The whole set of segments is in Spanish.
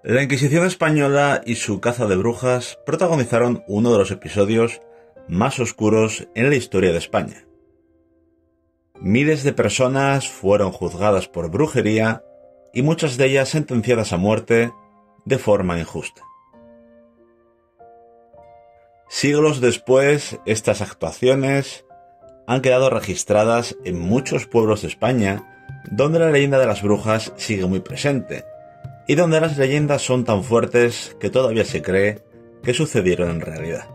La Inquisición española y su caza de brujas protagonizaron uno de los episodios más oscuros en la historia de España. Miles de personas fueron juzgadas por brujería y muchas de ellas sentenciadas a muerte de forma injusta. Siglos después, estas actuaciones han quedado registradas en muchos pueblos de España, donde la leyenda de las brujas sigue muy presente, y donde las leyendas son tan fuertes que todavía se cree que sucedieron en realidad.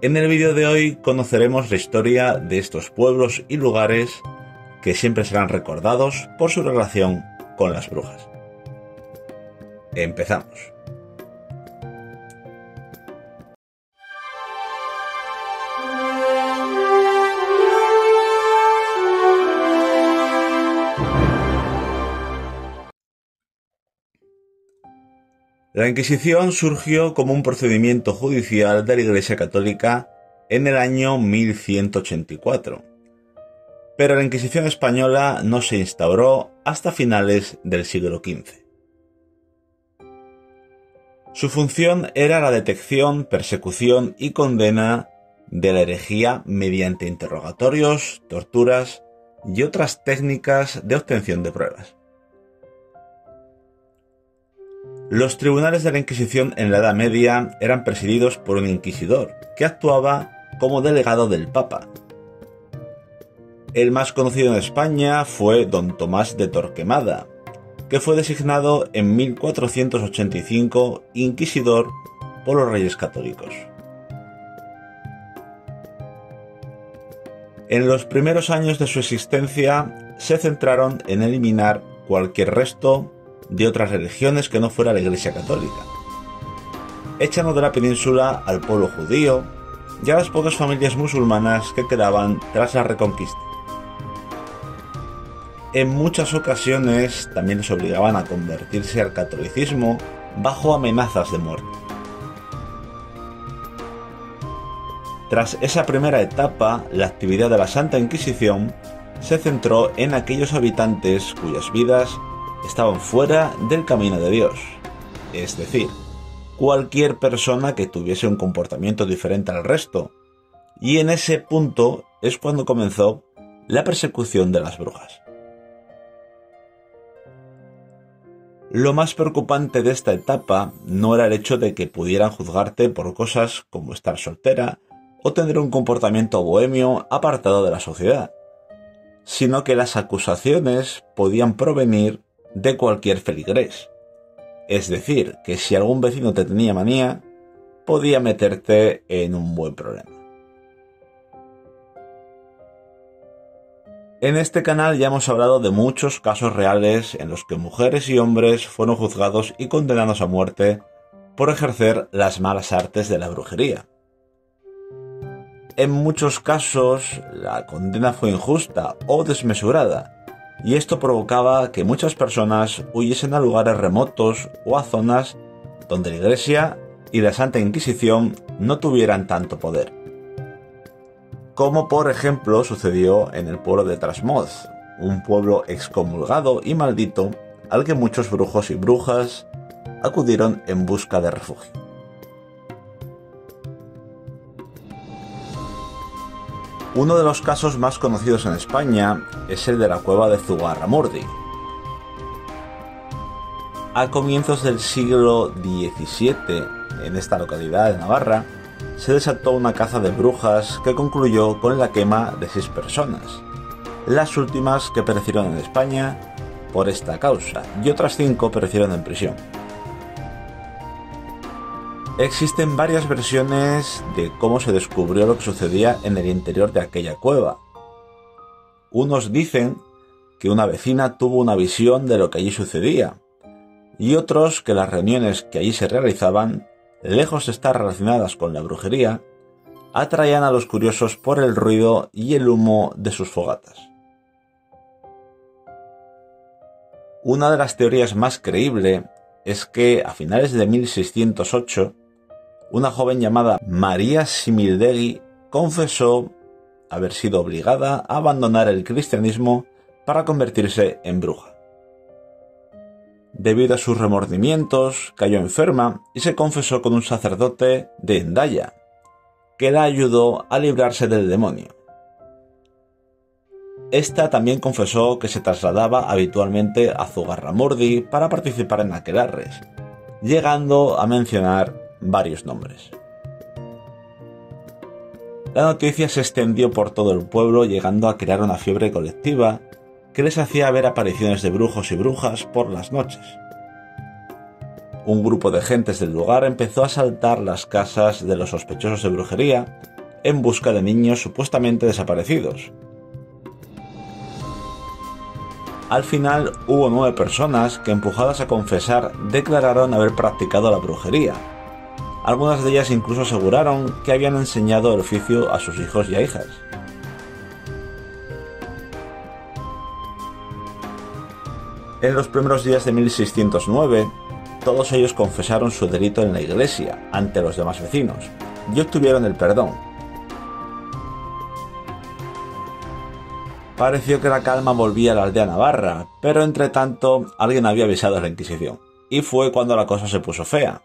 En el vídeo de hoy conoceremos la historia de estos pueblos y lugares que siempre serán recordados por su relación con las brujas. Empezamos. La Inquisición surgió como un procedimiento judicial de la Iglesia Católica en el año 1184, pero la Inquisición española no se instauró hasta finales del siglo XV. Su función era la detección, persecución y condena de la herejía mediante interrogatorios, torturas y otras técnicas de obtención de pruebas. Los tribunales de la Inquisición en la Edad Media eran presididos por un inquisidor, que actuaba como delegado del Papa. El más conocido en España fue don Tomás de Torquemada, que fue designado en 1485 inquisidor por los Reyes Católicos. En los primeros años de su existencia se centraron en eliminar cualquier resto de otras religiones que no fuera la Iglesia Católica, echando de la península al pueblo judío y a las pocas familias musulmanas que quedaban tras la Reconquista. En muchas ocasiones también les obligaban a convertirse al catolicismo bajo amenazas de muerte. Tras esa primera etapa, la actividad de la Santa Inquisición se centró en aquellos habitantes cuyas vidas estaban fuera del camino de Dios, es decir, cualquier persona que tuviese un comportamiento diferente al resto, y en ese punto es cuando comenzó la persecución de las brujas. Lo más preocupante de esta etapa no era el hecho de que pudieran juzgarte por cosas como estar soltera o tener un comportamiento bohemio apartado de la sociedad, sino que las acusaciones podían provenir de cualquier feligrés. Es decir, que si algún vecino te tenía manía, podía meterte en un buen problema. En este canal ya hemos hablado de muchos casos reales en los que mujeres y hombres fueron juzgados y condenados a muerte por ejercer las malas artes de la brujería. En muchos casos, la condena fue injusta o desmesurada, y esto provocaba que muchas personas huyesen a lugares remotos o a zonas donde la Iglesia y la Santa Inquisición no tuvieran tanto poder. Como por ejemplo sucedió en el pueblo de Trasmoz, un pueblo excomulgado y maldito al que muchos brujos y brujas acudieron en busca de refugio. Uno de los casos más conocidos en España es el de la cueva de Zugarramurdi. A comienzos del siglo XVII, en esta localidad de Navarra, se desató una caza de brujas que concluyó con la quema de 6 personas, las últimas que perecieron en España por esta causa, y otras 5 perecieron en prisión. Existen varias versiones de cómo se descubrió lo que sucedía en el interior de aquella cueva. Unos dicen que una vecina tuvo una visión de lo que allí sucedía, y otros que las reuniones que allí se realizaban, lejos de estar relacionadas con la brujería, atraían a los curiosos por el ruido y el humo de sus fogatas. Una de las teorías más creíbles es que a finales de 1608, una joven llamada María Simildegui confesó haber sido obligada a abandonar el cristianismo para convertirse en bruja. Debido a sus remordimientos, cayó enferma y se confesó con un sacerdote de Hendaya, que la ayudó a librarse del demonio. Esta también confesó que se trasladaba habitualmente a Zugarramurdi para participar en aquelarres, llegando a mencionar varios nombres. La noticia se extendió por todo el pueblo, llegando a crear una fiebre colectiva que les hacía ver apariciones de brujos y brujas por las noches. Un grupo de gentes del lugar empezó a asaltar las casas de los sospechosos de brujería en busca de niños supuestamente desaparecidos. Al final hubo 9 personas que, empujadas a confesar, declararon haber practicado la brujería. Algunas de ellas incluso aseguraron que habían enseñado el oficio a sus hijos y a hijas. En los primeros días de 1609, todos ellos confesaron su delito en la iglesia ante los demás vecinos y obtuvieron el perdón. Pareció que la calma volvía a la aldea navarra, pero entre tanto alguien había avisado a la Inquisición, y fue cuando la cosa se puso fea.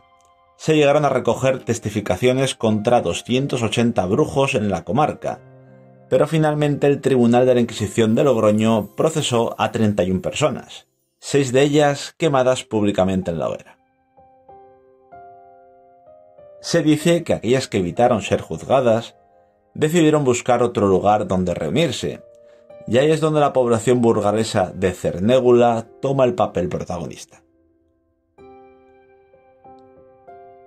Se llegaron a recoger testificaciones contra 280 brujos en la comarca, pero finalmente el Tribunal de la Inquisición de Logroño procesó a 31 personas, 6 de ellas quemadas públicamente en la hoguera. Se dice que aquellas que evitaron ser juzgadas decidieron buscar otro lugar donde reunirse, y ahí es donde la población burgalesa de Cernégula toma el papel protagonista.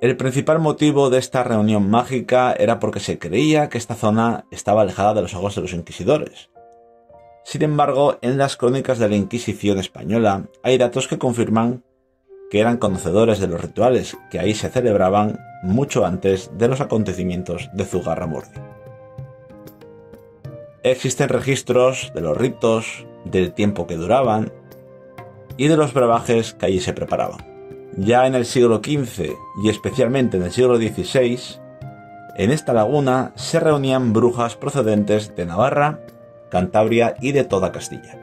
El principal motivo de esta reunión mágica era porque se creía que esta zona estaba alejada de los ojos de los inquisidores. Sin embargo, en las crónicas de la Inquisición española hay datos que confirman que eran conocedores de los rituales que ahí se celebraban mucho antes de los acontecimientos de Zugarramurdi. Existen registros de los ritos, del tiempo que duraban y de los brebajes que allí se preparaban. Ya en el siglo XV y especialmente en el siglo XVI, en esta laguna se reunían brujas procedentes de Navarra, Cantabria y de toda Castilla.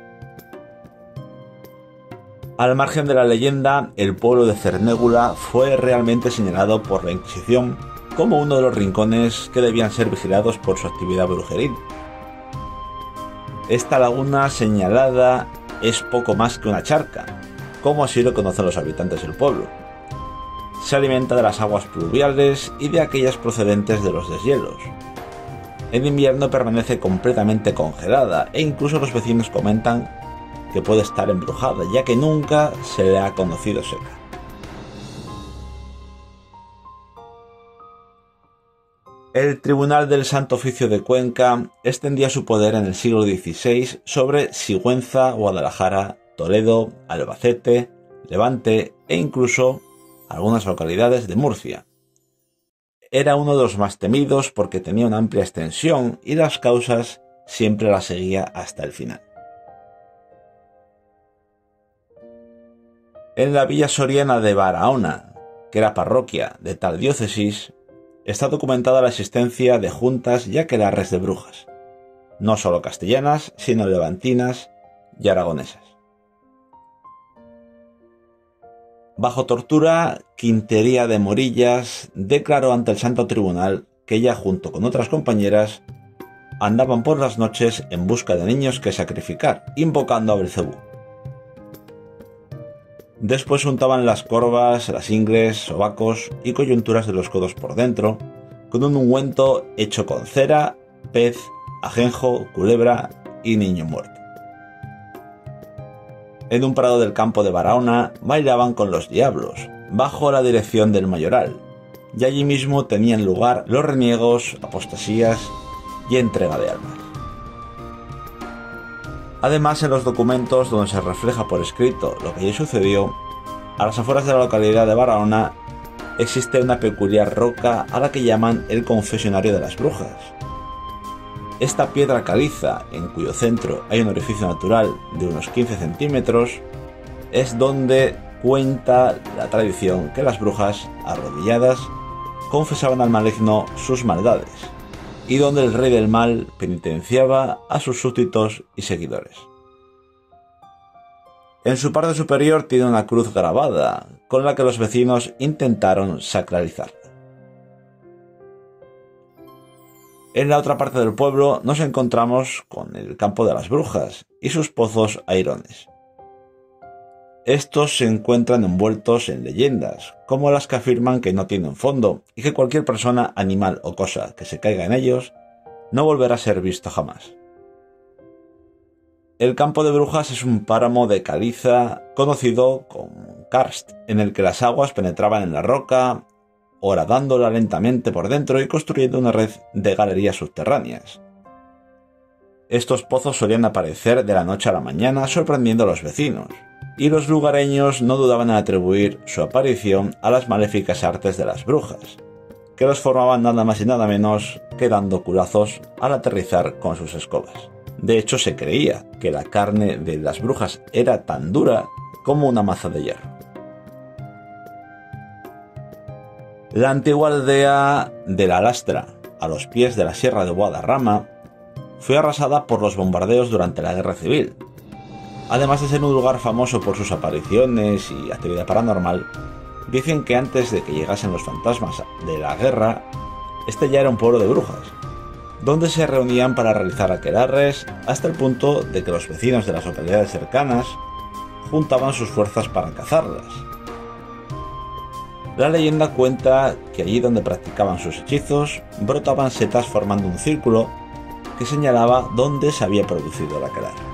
Al margen de la leyenda, el pueblo de Cernégula fue realmente señalado por la Inquisición como uno de los rincones que debían ser vigilados por su actividad brujeril. Esta laguna señalada es poco más que una charca, como así lo conocen los habitantes del pueblo. Se alimenta de las aguas pluviales y de aquellas procedentes de los deshielos. En invierno permanece completamente congelada e incluso los vecinos comentan que puede estar embrujada, ya que nunca se le ha conocido seca. El Tribunal del Santo Oficio de Cuenca extendía su poder en el siglo XVI sobre Sigüenza, Guadalajara, Toledo, Albacete, Levante e incluso algunas localidades de Murcia. Era uno de los más temidos porque tenía una amplia extensión y las causas siempre las seguía hasta el final. En la villa soriana de Barahona, que era parroquia de tal diócesis, está documentada la existencia de juntas y aquelarres de brujas, no solo castellanas, sino levantinas y aragonesas. Bajo tortura, Quintería de Morillas declaró ante el Santo Tribunal que ella, junto con otras compañeras, andaban por las noches en busca de niños que sacrificar, invocando a Belcebú. Después untaban las corvas, las ingles, sobacos y coyunturas de los codos por dentro, con un ungüento hecho con cera, pez, ajenjo, culebra y niño muerto. En un prado del campo de Barahona bailaban con los diablos, bajo la dirección del mayoral, y allí mismo tenían lugar los reniegos, apostasías y entrega de almas. Además, en los documentos donde se refleja por escrito lo que allí sucedió, a las afueras de la localidad de Barahona existe una peculiar roca a la que llaman el confesionario de las brujas. Esta piedra caliza, en cuyo centro hay un orificio natural de unos 15 centímetros, es donde cuenta la tradición que las brujas, arrodilladas, confesaban al maligno sus maldades, y donde el rey del mal penitenciaba a sus súbditos y seguidores. En su parte superior tiene una cruz grabada, con la que los vecinos intentaron sacralizarla. En la otra parte del pueblo nos encontramos con el campo de las brujas y sus pozos airones. Estos se encuentran envueltos en leyendas, como las que afirman que no tienen fondo y que cualquier persona, animal o cosa que se caiga en ellos no volverá a ser visto jamás. El campo de brujas es un páramo de caliza conocido como karst, en el que las aguas penetraban en la roca, horadándola lentamente por dentro y construyendo una red de galerías subterráneas. Estos pozos solían aparecer de la noche a la mañana sorprendiendo a los vecinos, y los lugareños no dudaban en atribuir su aparición a las maléficas artes de las brujas, que los formaban nada más y nada menos que dando culazos al aterrizar con sus escobas. De hecho, se creía que la carne de las brujas era tan dura como una maza de hierro. La antigua aldea de La Lastra, a los pies de la Sierra de Guadarrama, fue arrasada por los bombardeos durante la Guerra Civil. Además de ser un lugar famoso por sus apariciones y actividad paranormal, dicen que antes de que llegasen los fantasmas de la guerra, este ya era un pueblo de brujas, donde se reunían para realizar aquelarres hasta el punto de que los vecinos de las localidades cercanas juntaban sus fuerzas para cazarlas. La leyenda cuenta que allí donde practicaban sus hechizos brotaban setas formando un círculo que señalaba dónde se había producido el aquelarre.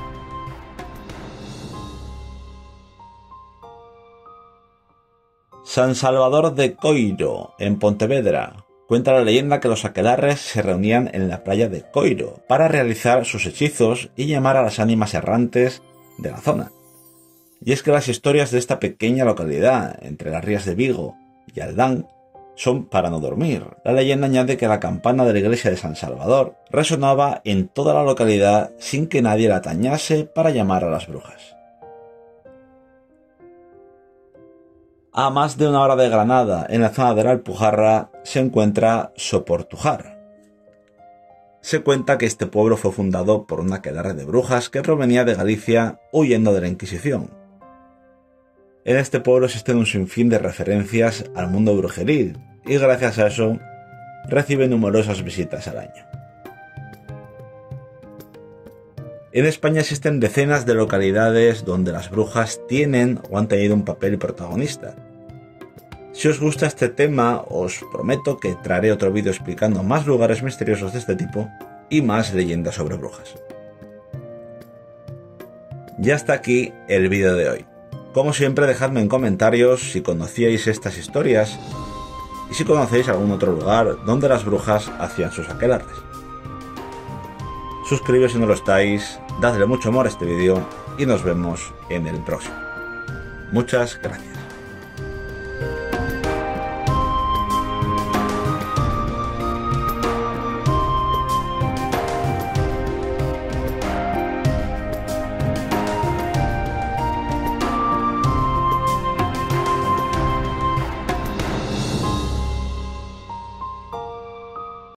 San Salvador de Coiro, en Pontevedra. Cuenta la leyenda que los aquelarres se reunían en la playa de Coiro para realizar sus hechizos y llamar a las ánimas errantes de la zona. Y es que las historias de esta pequeña localidad, entre las rías de Vigo y Aldán, son para no dormir. La leyenda añade que la campana de la iglesia de San Salvador resonaba en toda la localidad sin que nadie la tañase para llamar a las brujas. A más de una hora de Granada, en la zona de la Alpujarra, se encuentra Soportujar. Se cuenta que este pueblo fue fundado por un aquelarre de brujas que provenía de Galicia huyendo de la Inquisición. En este pueblo existen un sinfín de referencias al mundo brujeril y gracias a eso recibe numerosas visitas al año. En España existen decenas de localidades donde las brujas tienen o han tenido un papel protagonista. Si os gusta este tema, os prometo que traeré otro vídeo explicando más lugares misteriosos de este tipo y más leyendas sobre brujas. Ya está aquí el vídeo de hoy. Como siempre, dejadme en comentarios si conocíais estas historias y si conocéis algún otro lugar donde las brujas hacían sus aquelarres. Suscribíos si no lo estáis, dadle mucho amor a este vídeo y nos vemos en el próximo. Muchas gracias.